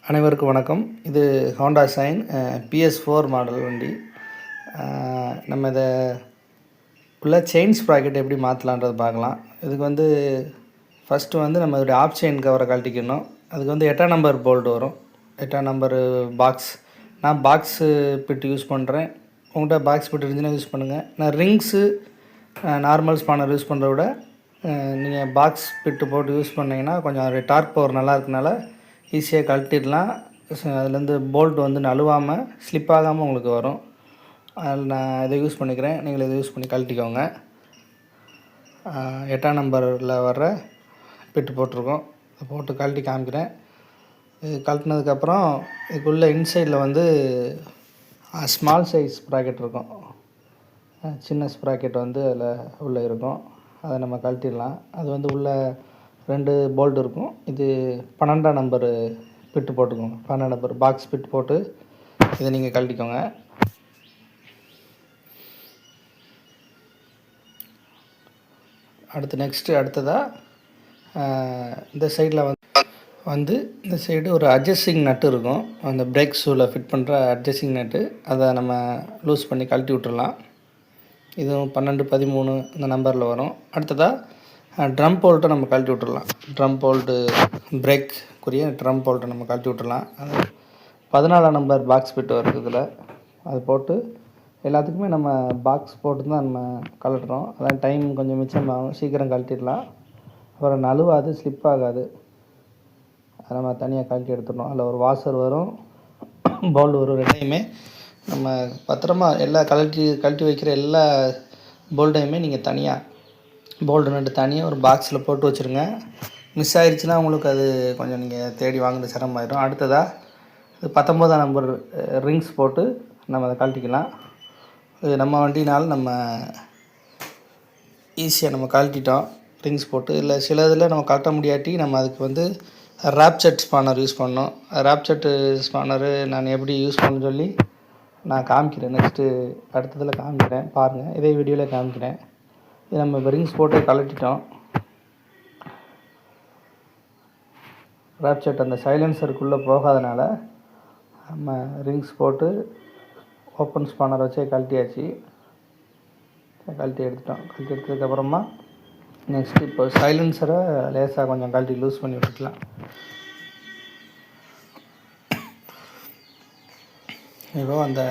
அனைவருக்கும் வணக்கம். இது ஹோண்டா ஷைன் PS4 மாடல் வண்டி. நம்ம இதை உள்ள செயின் ஸ்ப்ராக்கெட் எப்படி மாற்றலான்றது பார்க்கலாம். இதுக்கு ஃபஸ்ட்டு நம்ம இதோடைய ஆஃப் செயின் கவரை கழட்டிக்கணும். அதுக்கு 8ஆம் நம்பர் போல்ட் வரும். 8ஆம் நம்பர் பாக்ஸ். நான் பாக்ஸு பிட்டு யூஸ் பண்ணுறேன். உங்கள்கிட்ட பாக்ஸ் பிட்டு இருந்துச்சுன்னா யூஸ் பண்ணுங்கள். நான் ரிங்ஸு நார்மல் ஸ்பானர் யூஸ் பண்ணுறத விட நீங்கள் பாக்ஸ் பிட்டு போட்டு யூஸ் பண்ணிங்கன்னா கொஞ்சம் டார்க் பவர் நல்லா இருக்கனால ஈஸியாக கழட்டிடலாம். அதுலேருந்து போல்ட் நழுவாமல் ஸ்லிப் ஆகாமல் உங்களுக்கு வரும். அதில் நான் இதை யூஸ் பண்ணிக்கிறேன். நீங்கள் இதை யூஸ் பண்ணி கழட்டிக்கோங்க. 8ஆம் நம்பரில் வர்ற பிட்டு போட்டிருக்கோம். இதை போட்டு கழட்டி காமிக்கிறேன். இது கழட்டினதுக்கப்புறம் இதுக்குள்ளே இன்சைடில் ஸ்மால் சைஸ் ஸ்ப்ராக்கெட் இருக்கும். சின்ன ஸ்ப்ராக்கெட் அதில் உள்ளே இருக்கும். அதை நம்ம கழட்டிடலாம். அது உள்ளே 2 போல்ட் இருக்கும். இது 12ஆம் நம்பர் பிட்டு போட்டுக்கோங்க. 12ஆம் நம்பர் பாக்ஸ் பிட் போட்டு இதை நீங்கள் கழட்டிக்கோங்க. அடுத்ததாக இந்த சைடில் இந்த சைடு ஒரு அட்ஜஸ்டிங் நட்டு இருக்கும். அந்த பிரேக் ஷூவில் ஃபிட் பண்ணுற அட்ஜஸ்டிங் நட்டு, அதை நம்ம லூஸ் பண்ணி கழட்டி விட்டுடலாம். இதுவும் 12, 13 இந்த நம்பரில் வரும். அடுத்ததாக ட்ரம் போல்ட்டை நம்ம கழட்டி விட்டுடலாம். ட்ரம் போல்ட்டு பிரேக்குரிய ட்ரம் போல்ட்டை நம்ம கழட்டி விட்டுடலாம். அது 14ஆம் நம்பர் பாக்ஸ் பிட்டு வருது. இதில் அது போட்டு எல்லாத்துக்குமே நம்ம பாக்ஸ் போட்டு தான் நம்ம கழட்டுறோம். அதான் டைம் கொஞ்சம் மிச்சமாகும். சீக்கிரம் கழட்டிடலாம். அப்புறம் நழுவாது, ஸ்லிப் ஆகாது. அதை நம்ம தனியாக கழட்டி எடுத்துடணும். அதில் ஒரு வாஷர் வரும், போல்டு வரும். ரெண்டையுமே நம்ம பத்திரமா எல்லா கழட்டி வைக்கிற எல்லா போல்ட்டையுமே நீங்கள் தனியாக போல்டு நட்டு தனியாக ஒரு பாக்ஸில் போட்டு வச்சுருங்க. மிஸ் ஆயிடுச்சுன்னா உங்களுக்கு அது கொஞ்சம் நீங்கள் தேடி வாங்குறது சிரமமாயிடும். அடுத்ததாக 19ஆம் நம்பர் ரிங்ஸ் போட்டு நம்ம அதை கழட்டிக்கலாம். இது நம்ம வண்டினால் நம்ம ஈஸியாக நம்ம கழட்டிட்டோம் ரிங்ஸ் போட்டு. இல்லை சில இதில் நம்ம கழட்ட முடியாட்டி நம்ம அதுக்கு ராப்செட் ஸ்பானர் யூஸ் பண்ணோம். ராப்செட்டு ஸ்பானரு நான் எப்படி யூஸ் பண்ண சொல்லி நான் காமிக்கிறேன். அடுத்ததில் காமிக்கிறேன், பாருங்கள். இதே வீடியோவில் காமிக்கிறேன். இது நம்ம ரிங்ஸ் போட்டு கழட்டிட்டோம். ராப்செட் அந்த சைலன்சருக்குள்ளே போகாதனால நம்ம ரிங்ஸ் போட்டு ஓப்பன் ஸ்பானர் வச்சே கழட்டியாச்சு. கழட்டி எடுத்ததுக்கப்புறமா இப்போ சைலன்சரை லேசாக கொஞ்சம் கழட்டி லூஸ் பண்ணி விட்டுக்கலாம். இப்போ அந்த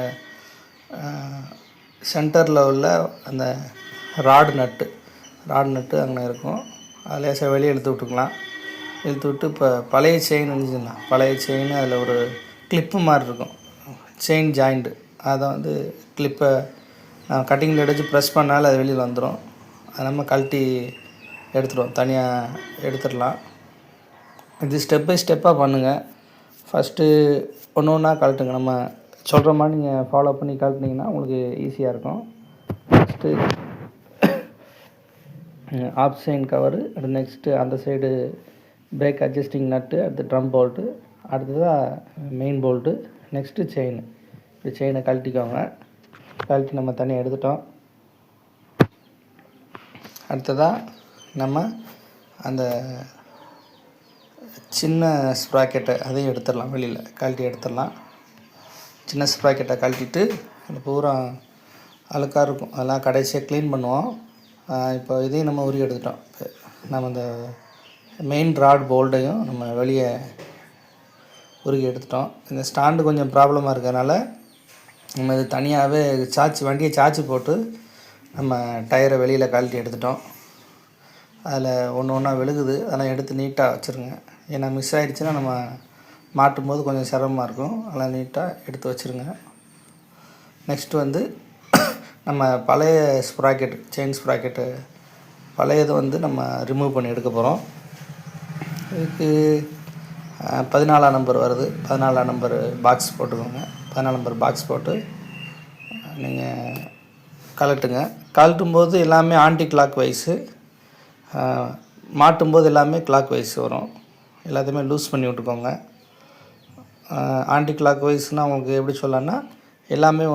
சென்டரில் உள்ள அந்த ராடு நட்டு அங்கே இருக்கும். அதை லேசாக வெளியே இழுத்து விட்டுக்கலாம். இழுத்து விட்டு இப்போ பழைய செயின் இருந்துச்சுன்னா பழைய செயின் அதில் ஒரு கிளிப்பு மாதிரி இருக்கும், செயின் ஜாயிண்ட்டு. அதை கிளிப்பை நான் கட்டிங்கில் அடித்து ப்ரெஸ் பண்ணாலும் அது வெளியில் வந்துடும். அதை நம்ம கழட்டி எடுத்துடுவோம், தனியாக எடுத்துடலாம். இது ஸ்டெப் பை ஸ்டெப்பாக பண்ணுங்கள். ஃபஸ்ட்டு ஒன்று ஒன்றா கழட்டுங்க. நம்ம சொல்கிற மாதிரி நீங்கள் ஃபாலோ பண்ணி கழட்டினீங்கன்னா உங்களுக்கு ஈஸியாக இருக்கும். First of chain cover, next அந்த சைடு பிரேக் அட்ஜஸ்டிங் நட்டு, அடுத்து ட்ரம் போல்ட்டு, அடுத்ததாக மெயின் போல்ட்டு, நெக்ஸ்ட்டு செயின். இப்போ செயினை கழட்டிக்கோங்க. கழட்டி நம்ம தனியாக எடுத்துட்டோம். அடுத்ததாக நம்ம அந்த சின்ன ஸ்ப்ராக்கெட்டை அதையும் எடுத்துடலாம். வெளியில் கழட்டி எடுத்துடலாம். சின்ன ஸ்ப்ராக்கெட்டை கழட்டிட்டு அந்த பூரா அழுக்காக இருக்கும், அதெல்லாம் கடைசியாக க்ளீன் பண்ணுவோம். இப்போ இதையும் நம்ம உருகி எடுத்துட்டோம். நம்ம இந்த மெயின் ராட் போல்ட்டையும் நம்ம வெளியே உருகி எடுத்துட்டோம். இந்த ஸ்டாண்டு கொஞ்சம் ப்ராப்ளமாக இருக்கிறதுனால நம்ம இது தனியாகவே வண்டியை சார்ஜ் போட்டு நம்ம டயரை வெளியில் கழட்டி எடுத்துட்டோம். அதில் ஒன்று ஒன்றா விழுகுது, அதெல்லாம் எடுத்து நீட்டாக வச்சுருங்க. ஏன்னா மிஸ் ஆகிடுச்சுன்னா நம்ம மாட்டும் போது கொஞ்சம் சிரமமாக இருக்கும். அதெல்லாம் நீட்டாக எடுத்து வச்சுருங்க. நெக்ஸ்ட்டு நம்ம பழைய ஸ்ப்ராக்கெட்டு, செயின் ஸ்ப்ராக்கெட்டு பழையது நம்ம ரிமூவ் பண்ணி எடுக்க போகிறோம். இதுக்கு 14ஆம் நம்பர் வருது. 14ஆம் நம்பர் பாக்ஸ் போட்டுக்கோங்க. 14ஆம் நம்பர் பாக்ஸ் போட்டு நீங்கள் கழட்டுங்க. கழட்டும்போது எல்லாமே ஆன்டி கிளாக் வைஸு, மாட்டும்போது எல்லாமே கிளாக் வைஸ் வரும். எல்லாத்தையுமே லூஸ் பண்ணி விட்டுக்கோங்க. ஆன்டி கிளாக் வைஸ்னால் உங்களுக்கு எப்படி சொல்லலாம்னா, எல்லாமே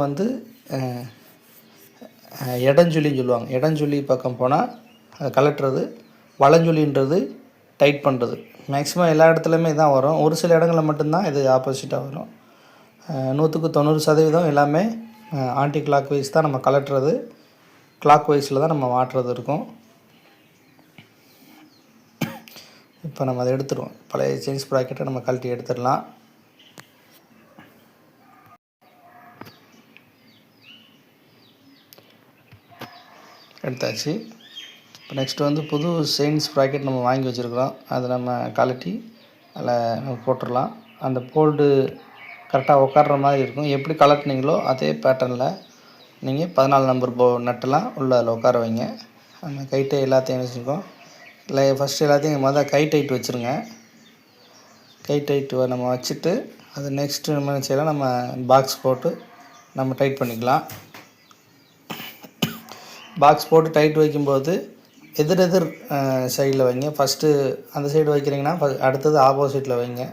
இடஞ்சொல்லின்னு சொல்லுவாங்க. இடஞ்சொல்லி பக்கம் போனால் அதை கழட்டுறது, வலஞ்சொல்லின்றது டைட் பண்ணுறது. மேக்ஸிமம் எல்லா இடத்துலையுமே தான் வரும். ஒரு சில இடங்களில் மட்டும்தான் இது ஆப்போசிட்டாக வரும். 100% எல்லாமே ஆன்டி கிளாக் வைஸ் தான் நம்ம கலட்டுறது. கிளாக் வைஸில் தான் நம்ம மாட்டுறது இருக்கும். இப்போ நம்ம அதை எடுத்துருவோம். பழைய செயின் ஸ்ப்ராக்கெட்டை நம்ம கழட்டி எடுத்துடலாம். எடுத்தாச்சு. இப்போ நெக்ஸ்ட்டு வந்து புது செயின் ஸ்ப்ராக்கெட் நம்ம வாங்கி வச்சுருக்கிறோம். அதை நம்ம கழட்டி அதில் நம்ம போட்டுடலாம். அந்த போல்டு கரெக்டாக உட்கார்ற மாதிரி இருக்கும். எப்படி கலட்டினீங்களோ அதே பேட்டர்னில் நீங்கள் 14 நம்பர் நட்டெல்லாம் உள்ளே அதில் உட்கார வைங்க. நம்ம கைட்டை எல்லாத்தையும் வச்சுருக்கோம். இல்லை ஃபஸ்ட்டு எல்லாத்தையும் கை டைட் வச்சுருங்க. கை டைட்டு நம்ம வச்சுட்டு அது நெக்ஸ்ட்டு நம்ம என்ன செய்யலாம், நம்ம பாக்ஸ் போட்டு நம்ம டைட் பண்ணிக்கலாம். பாக்ஸ் போட்டு டைட் வைக்கும்போது எதிர் சைடில் வைங்க. ஃபஸ்ட்டு அந்த சைடு வைக்கிறீங்கன்னா அடுத்தது ஆப்போசிட்டில் வைங்க.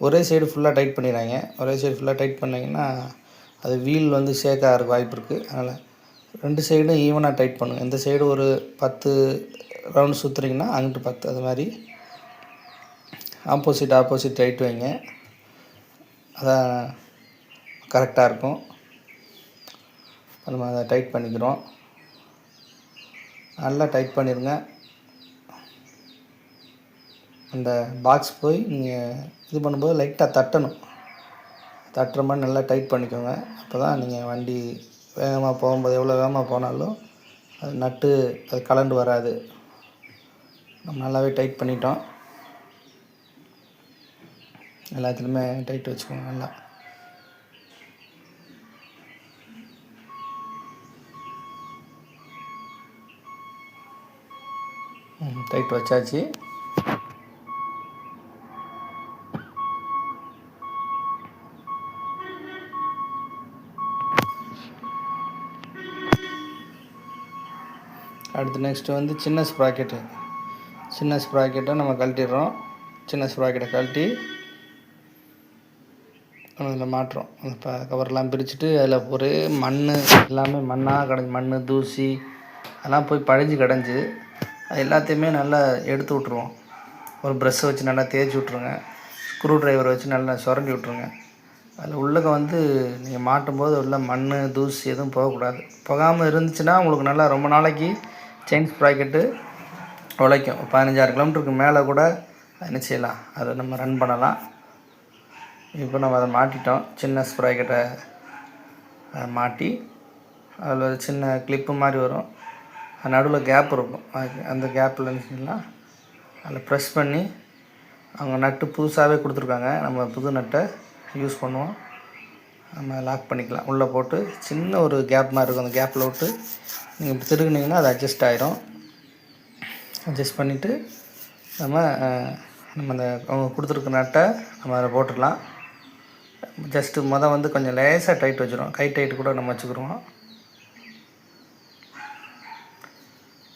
ஒரே சைடு ஃபுல்லாக டைட் பண்ணிடுறாங்க. ஒரே சைடு ஃபுல்லாக டைட் பண்ணிங்கன்னா அது வீல் வந்து ஷேக் ஆகிறதுக்கு வாய்ப்பு இருக்குது. அதனால் 2 சைடும் ஈவனாக டைட் பண்ணுங்கள். இந்த சைடு ஒரு 10 ரவுண்ட் சுற்றுறீங்கன்னா அங்கிட்டு 10, அது மாதிரி ஆப்போசிட் டைட் வைங்க. அதான் கரெக்டாக இருக்கும். நம்ம அதை டைட் பண்ணிக்கிறோம். நல்லா டைட் பண்ணிடுங்க. அந்த பாக்ஸ் போய் நீங்கள் இது பண்ணும்போது லைட்டாக தட்டுற மாதிரி நல்லா டைட் பண்ணிக்கோங்க. அப்போ தான் நீங்கள் வண்டி வேகமாக போகும்போது எவ்வளோ வேகமாக போனாலும் அது நட்டு அது கலண்டு வராது. நம்ம நல்லாவே டைட் பண்ணிட்டோம். எல்லாத்துலேயுமே டைட் வச்சுக்கோங்க. நல்லா டைட் வச்சாச்சு. அடுத்து நெக்ஸ்ட்டு வந்து சின்ன ஸ்ப்ராக்கெட்டை நம்ம கழட்டிடுறோம். சின்ன ஸ்ப்ராக்கெட்டை கழட்டி அதில் மாட்டுறோம். இப்போ கவர்லாம் பிரிச்சுட்டு அதில் ஒரே எல்லாமே மண்ணாக மண் தூசி அதெல்லாம் போய் கடைஞ்சி அது எல்லாத்தையுமே நல்லா எடுத்து விட்ருவோம். ஒரு ப்ரெஷ்ஷை வச்சு நல்லா தேய்ச்சி விட்ருங்க. ஸ்க்ரூ ட்ரைவரை வச்சு நல்லா சுரண்டி விட்ருங்க. அதில் உள்ளக வந்து நீங்கள் மாட்டும்போது உள்ள மண் தூசி எதுவும் போகக்கூடாது. போகாமல் இருந்துச்சுன்னா உங்களுக்கு நல்லா ரொம்ப நாளைக்கு செயின் ஸ்ப்ராக்கெட்டு உழைக்கும். 15-16 கிலோமீட்டருக்கு மேலே கூட என்ன செய்யலாம், அதை நம்ம ரன் பண்ணலாம். இப்போ நம்ம அதை மாட்டிட்டோம். சின்ன ஸ்ப்ராக்கெட்டை மாட்டி அதில் ஒரு சின்ன கிளிப்பு மாதிரி வரும். நடுவில் கேப் இருக்கும். அந்த கேப்பில் என்ன செய்யலாம், அதில் ப்ரெஸ் பண்ணி அவங்க நட்டு புதுசாகவே கொடுத்துருக்காங்க. நம்ம புது நட்டை யூஸ் பண்ணுவோம். நம்ம லாக் பண்ணிக்கலாம். உள்ளே போட்டு சின்ன ஒரு கேப் மாதிரி இருக்கும். அந்த கேப்பில் விட்டு நீங்கள் திருகுனிங்கன்னா அது அட்ஜஸ்ட் ஆகிரும். அட்ஜஸ்ட் பண்ணிவிட்டு நம்ம அந்த அவங்க கொடுத்துருக்க நட்டை நம்ம அதை போட்டுடலாம். ஜஸ்ட்டு வந்து கொஞ்சம் லேசாக டைட் வச்சுருவோம். கை டைட்டு கூட நம்ம வச்சுக்கிடுவோம்.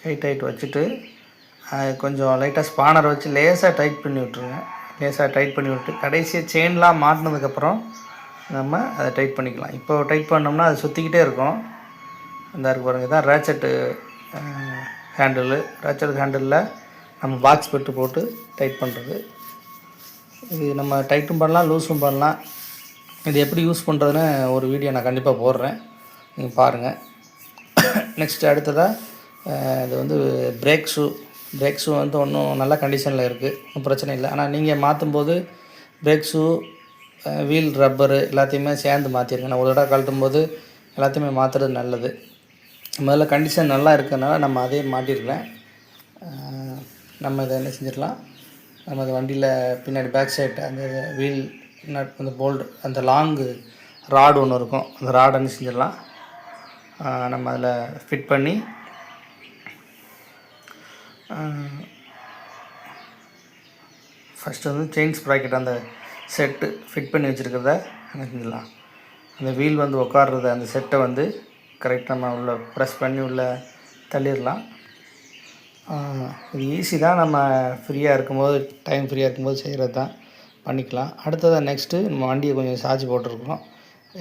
கை டைட் வச்சுட்டு கொஞ்சம் லைட்டாக ஸ்பானர் வச்சு லேசாக டைட் பண்ணி விட்ருங்க. லேசாக டைட் பண்ணி விட்டு கடைசியாக செயின்லாம் மாட்டினதுக்கப்புறம் நம்ம அதை டைட் பண்ணிக்கலாம். இப்போ டைட் பண்ணோம்னா அது சுற்றிக்கிட்டே இருக்கும். அந்த இருக்கு பாருங்கள், இதுதான் ரேச்செட்டு ஹேண்டிலில் நம்ம பாக்ஸ் பெட்டு போட்டு டைட் பண்ணுறது. இது நம்ம டைட்டும் பண்ணலாம், லூஸும் பண்ணலாம். இது எப்படி யூஸ் பண்ணுறதுன்னு ஒரு வீடியோ நான் கண்டிப்பாக போடுறேன், நீங்கள் பாருங்கள். நெக்ஸ்ட்டு அடுத்ததாக இது வந்து பிரேக் ஷூ வந்து ஒன்றும் நல்ல கண்டிஷனில் இருக்குது, ஒன்றும் பிரச்சனை இல்லை. ஆனால் நீங்கள் மாற்றும்போது பிரேக் ஷூ வீல் ரப்பரு எல்லாத்தையுமே சேர்ந்து மாற்றிருங்க. நான் ஒரு தடவை கழட்டும்போது எல்லாத்தையுமே மாற்றுறது நல்லது. முதல்ல கண்டிஷன் நல்லா இருக்கிறதுனால நம்ம அதே மாட்டிருக்கேன். நம்ம இதை என்ன செஞ்சிடலாம், நம்ம அந்த வண்டியில் பின்னாடி பேக் சைடு அந்த வீல் நட் அந்த போல்டு அந்த லாங்கு ராடு ஒன்று இருக்கும். அந்த ராடை என்ன செஞ்சிடலாம், நம்ம அதில் ஃபிட் பண்ணி ஃபஸ்ட்டு வந்து செயின் ஸ்ப்ராக்கெட் அந்த செட்டு ஃபிட் பண்ணி வச்சுருக்கிறத என்ன செஞ்சிடலாம், அந்த வீல் வந்து உட்கார்றது அந்த செட்டை வந்து கரெக்டாக நம்ம உள்ளே ப்ரெஸ் பண்ணி உள்ளே தள்ளிடலாம். இது ஈஸி தான். நம்ம ஃப்ரீயாக இருக்கும்போது டைம் ஃப்ரீயாக இருக்கும்போது செய்கிறது தான், பண்ணிக்கலாம். அடுத்ததாக நெக்ஸ்ட்டு நம்ம வண்டியை கொஞ்சம் சார்ஜ் போட்டிருக்கோம்.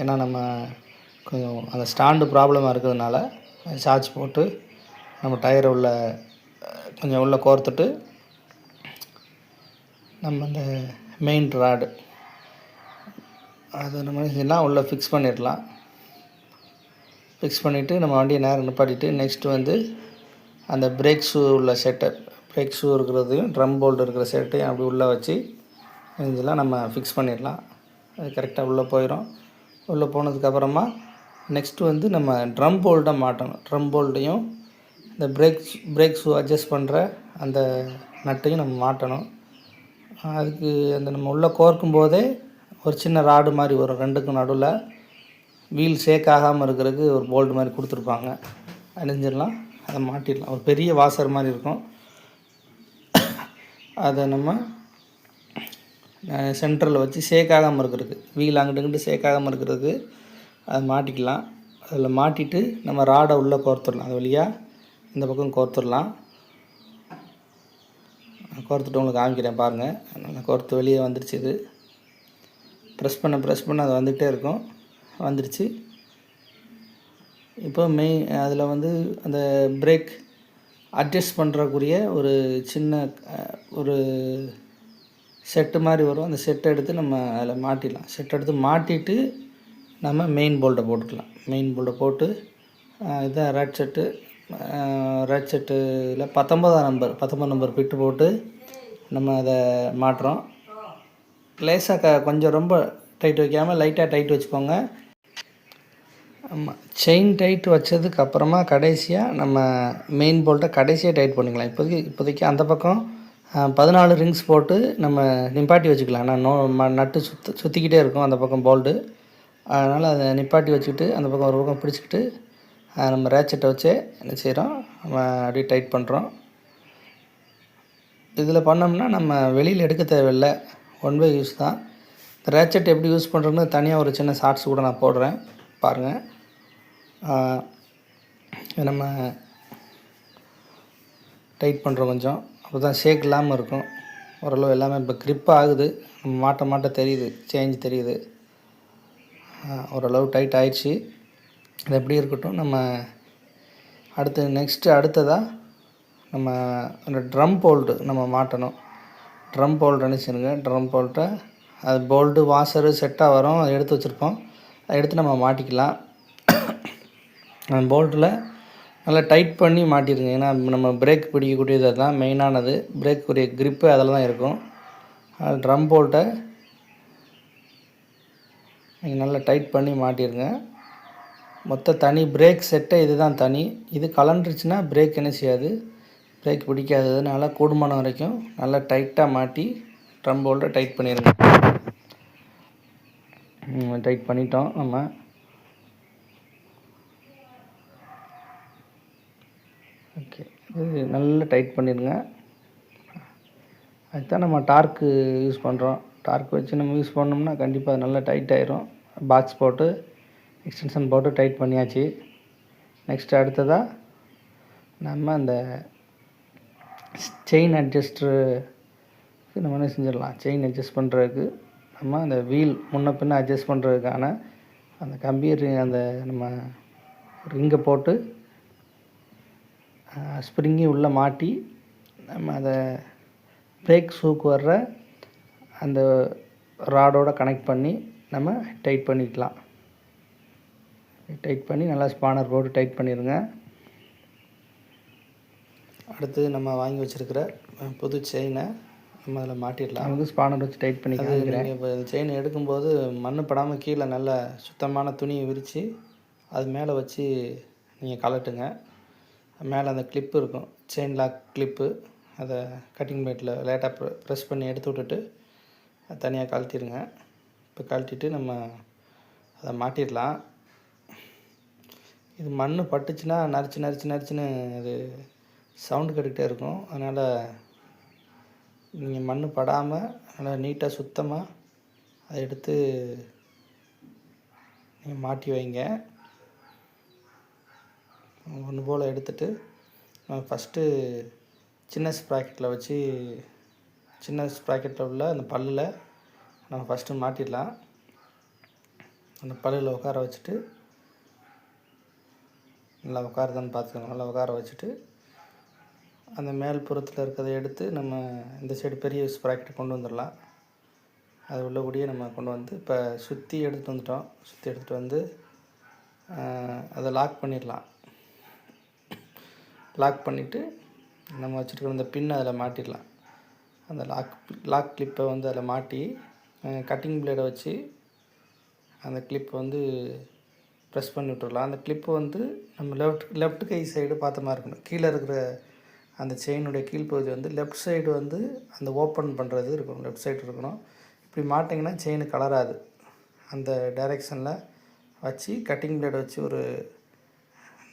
ஏன்னா நம்ம கொஞ்சம் அந்த ஸ்டாண்டு ப்ராப்ளமாக இருக்கிறதுனால சார்ஜ் போட்டு நம்ம டயரை கொஞ்சம் உள்ளே கோர்த்துட்டு நம்ம அந்த மெயின் ராடு அதை நம்ம இதெல்லாம் உள்ளே ஃபிக்ஸ் பண்ணிடலாம். ஃபிக்ஸ் பண்ணிவிட்டு நம்ம வண்டியை நேரம் நிப்பாட்டிட்டு நெக்ஸ்ட்டு வந்து அந்த பிரேக் ஷூ உள்ள செட்டை, பிரேக் ஷூ இருக்கிறதையும் ட்ரம் போல்ட் இருக்கிற செட்டையும் அப்படி உள்ளே வச்சு இதெல்லாம் நம்ம ஃபிக்ஸ் பண்ணிடலாம். அது கரெக்டாக உள்ளே போயிடும். உள்ளே போனதுக்கப்புறமா நெக்ஸ்ட்டு வந்து நம்ம ட்ரம் போல்ட்டை மாட்டணும். ட்ரம் போல்ட்டையும் இந்த பிரேக் ஷூ அட்ஜஸ்ட் பண்ணுற அந்த நட்டையும் நம்ம மாட்டணும். அதுக்கு அந்த நம்ம உள்ளே கோர்க்கும் போதே ஒரு சின்ன ராடு மாதிரி வரும். ரெண்டுக்கும் நடுவில் வீல் ஷேக் ஆகாமல் இருக்கிறதுக்கு ஒரு போல்ட் மாதிரி கொடுத்துருப்பாங்க. அணிஞ்சிடலாம், அதை மாட்டிடலாம். ஒரு பெரிய வாசர் மாதிரி இருக்கும். அதை நம்ம சென்டரில் வச்சு ஷேக் ஆகாமல் இருக்கிறதுக்கு, வீல் அங்கிட்டு இங்கிட்டு ஷேக் ஆகாமல் இருக்கிறதுக்கு அதை மாட்டிக்கலாம். அதில் மாட்டிட்டு நம்ம ராடை உள்ளே கோர்த்துடலாம். அது வழியாக இந்த பக்கம் கோர்த்துடலாம். கோர்த்துட்டு உங்களுக்கு காமிக்கிறேன் பாருங்கள். நல்லா கோர்த்து வெளியே வந்துடுச்சு. இது ப்ரெஸ் பண்ண அது வந்துகிட்டே இருக்கும். வந்துடுச்சு. இப்போ அதில் வந்து அந்த பிரேக் அட்ஜஸ்ட் பண்ணுறக்கூடிய ஒரு சின்ன ஒரு செட்டு மாதிரி வரும். அந்த செட்டை எடுத்து நம்ம அதில் மாட்டிடலாம். செட்டை எடுத்து மாட்டிட்டு நம்ம மெயின் போல்ட்டை போட்டுக்கலாம். மெயின் போல்ட்டை போட்டு இதுதான் ரேட் செட்டில் 19 நம்பர் பிட்டு போட்டு நம்ம அதை மாட்டுறோம். லேசாக கொஞ்சம் ரொம்ப டைட் வைக்காமல் லைட்டாக டைட் வச்சுக்கோங்க. ஆமாம், செயின் டைட் வச்சதுக்கப்புறமா கடைசியாக நம்ம மெயின் போல்ட்டை கடைசியாக டைட் பண்ணிக்கலாம். இப்போதைக்கு அந்த பக்கம் 14 ரிங்ஸ் போட்டு நம்ம நிப்பாட்டி வச்சுக்கலாம். நான் நட்டு சுற்றிக்கிட்டே இருக்கும் அந்த பக்கம் போல்ட்டு. அதனால் அதை நிப்பாட்டி வச்சுக்கிட்டு அந்த பக்கம் ஒரு பக்கம் பிடிச்சிக்கிட்டு நம்ம ரேச்செட்டை வச்சே என்ன செய்கிறோம், நம்ம அப்படியே டைட் பண்ணுறோம். இதில் பண்ணோம்னா நம்ம வெளியில் எடுக்க தேவையில்லை, ஒன் வே யூஸ் தான். ரேச்செட் எப்படி யூஸ் பண்ணுறோன்னு தனியாக ஒரு சின்ன ஷார்ட்ஸ் கூட நான் போடுறேன், பாருங்கள். நம்ம டைட் பண்ணுறோம் கொஞ்சம், அப்போ தான் ஷேக் இல்லாமல் இருக்கும். ஓரளவு எல்லாமே இப்போ க்ரிப் ஆகுது, மாட்ட தெரியுது, சேஞ்ச் தெரியுது. ஓரளவு டைட் ஆயிடுச்சு. அது எப்படி இருக்கட்டும். நம்ம அடுத்ததாக நம்ம அந்த ட்ரம் போல்ட்டு நம்ம மாட்டணும். ட்ரம் போல்ட் அனுப்பிச்சிருங்க. ட்ரம் போல்ட்டை அது போல்ட்டு வாஷரு செட்டாக வரும், அதை எடுத்து வச்சுருப்போம். அதை எடுத்து நம்ம மாட்டிக்கலாம். அந்த போல்ட்டில் நல்லா டைட் பண்ணி மாட்டிடுங்க. ஏன்னா நம்ம பிரேக் பிடிக்கக்கூடியது தான் மெயினானது. பிரேக்குரிய க்ரிப்பு அதில் தான் இருக்கும். ட்ரம் போல்ட்டை நீங்கள் நல்லா டைட் பண்ணி மாட்டிடுங்க. மொத்த தனி பிரேக் செட்டை இது தான் தனி. இது கலண்டுருச்சுன்னா பிரேக் என்ன செய்யாது, பிரேக் பிடிக்காததுனால கூடுமான வரைக்கும் நல்லா டைட்டாக மாட்டி ட்ரம் போல்ட்டை டைட் பண்ணிடுங்க. டைட் பண்ணிட்டோம் நம்ம. ஓகே, இது நல்லா டைட் பண்ணிடுங்க. அதுதான் நம்ம டார்க்கு யூஸ் பண்ணுறோம். டார்க் வச்சு நம்ம யூஸ் பண்ணோம்னா கண்டிப்பாக அது நல்லா டைட் ஆயிரும். பாக்ஸ் போட்டு எக்ஸ்டென்ஷன் போட்டு டைட் பண்ணியாச்சு. நெக்ஸ்ட் அடுத்ததாக நம்ம அந்த செயின் அட்ஜஸ்டருக்கு நம்ம என்ன செஞ்சிடலாம், செயின் அட்ஜஸ்ட் பண்ணுறதுக்கு நம்ம அந்த வீல் முன்ன பின்ன அட்ஜஸ்ட் பண்ணுறதுக்கான அந்த கம்பி அந்த நம்ம ரிங்கை போட்டு ஸ்ப்ரிங்கி உள்ளே மாட்டி நம்ம அதை பிரேக் ஷூக்கு வர்ற அந்த ராடோட கனெக்ட் பண்ணி நம்ம டைட் பண்ணிக்கலாம். டைட் பண்ணி நல்லா ஸ்பானர் போட்டு டைட் பண்ணிடுங்க. அடுத்து நம்ம வாங்கி வச்சுருக்கிற புது செயினை நம்ம அதில் மாட்டிடலாம். வந்து ஸ்பானர் வச்சு டைட் பண்ணி காமிக்கிறேன். இப்போ செயின் எடுக்கும்போது மண் படாமல் கீழே நல்ல சுத்தமான துணியை விரித்து அது மேலே வச்சு நீங்கள் கலட்டுங்க. மேலே அந்த கிளிப்பு இருக்கும், செயின் லாக் கிளிப்பு, அதை கட்டிங் பிளேட்டில் லேட்டாக ப்ரெஸ் பண்ணி எடுத்து விட்டுட்டு அதை தனியாக கழட்டிடுங்க. இப்போ கழட்டிட்டு நம்ம அதை மாட்டிடலாம். இது மண் பட்டுச்சுன்னா நரிச்சுன்னு அது சவுண்டு கேட்டுக்கிட்டே இருக்கும். அதனால் நீங்கள் மண் படாமல் நல்லா நீட்டாக சுத்தமாக அதை எடுத்து நீங்கள் மாட்டி வைங்க. ஒன்று போல் எடுத்துகிட்டு நம்ம ஃபஸ்ட்டு சின்ன ஸ்ப்ராக்கெட்டில் உள்ள அந்த பல்லில் நம்ம ஃபஸ்ட்டு மாட்டிடலாம். அந்த பல்லில் உட்கார வச்சுட்டு நல்லா உட்காருதான்னு பார்த்துக்கோங்க. நல்லா உட்கார வச்சுட்டு அந்த மேல் புறத்தில் இருக்கிறத எடுத்து நம்ம இந்த சைடு பெரிய ஸ்ப்ராக்கெட்டை கொண்டு வந்துடலாம். அது உள்ளபடியே நம்ம கொண்டு வந்து இப்போ சுற்றி எடுத்துகிட்டு வந்துட்டோம். சுற்றி எடுத்துகிட்டு வந்து அதை லாக் பண்ணிடலாம். லாக் பண்ணிவிட்டு நம்ம வச்சுருக்கிற இந்த பின் அதில் மாட்டிடலாம். அந்த லாக் கிளிப்பை வந்து அதில் மாட்டி கட்டிங் பிளேடை வச்சு அந்த கிளிப்பை வந்து ப்ரெஸ் பண்ணி விட்டுடலாம். அந்த கிளிப்பு வந்து நம்ம லெஃப்ட் கை சைடு பார்த்த மாதிரி இருக்கணும். கீழே இருக்கிற அந்த செயினுடைய கீழ்ப்பகுதி வந்து லெஃப்ட் சைடு வந்து அந்த ஓப்பன் பண்ணுறது இருக்கணும், லெஃப்ட் சைடு இருக்கணும். இப்படி மாட்டிங்கன்னா செயின் கலராது. அந்த டைரெக்ஷனில் வச்சு கட்டிங் பிளேடை வச்சு ஒரு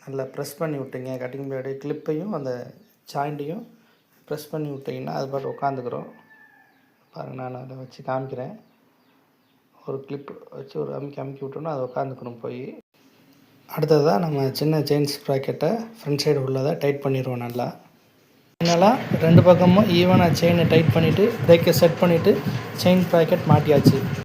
நல்லா ப்ரெஸ் பண்ணி விட்டிங்க. கட்டிங் பிளேடு கிளிப்பையும் அந்த ஜாயிண்ட்டையும் ப்ரெஸ் பண்ணி விட்டிங்கன்னா அது பாட்டு உட்காந்துக்கிறோம். பாருங்கள், நான் அதை வச்சு காமிக்கிறேன். ஒரு கிளிப் வச்சு ஒரு அமுக்கி விட்டோன்னா அது உட்காந்துக்கணும் போய். அடுத்ததாக நம்ம சின்ன செயின் ஸ்ப்ராக்கெட்டை ஃப்ரண்ட் சைடு உள்ளதை டைட் பண்ணிடுவோம். நல்லா ஃபைனலாக 2 பக்கமும் ஈவனாக செயினை டைட் பண்ணிவிட்டு பிரேக்கை செட் பண்ணிவிட்டு செயின் ஸ்ப்ராக்கெட் மாட்டியாச்சு.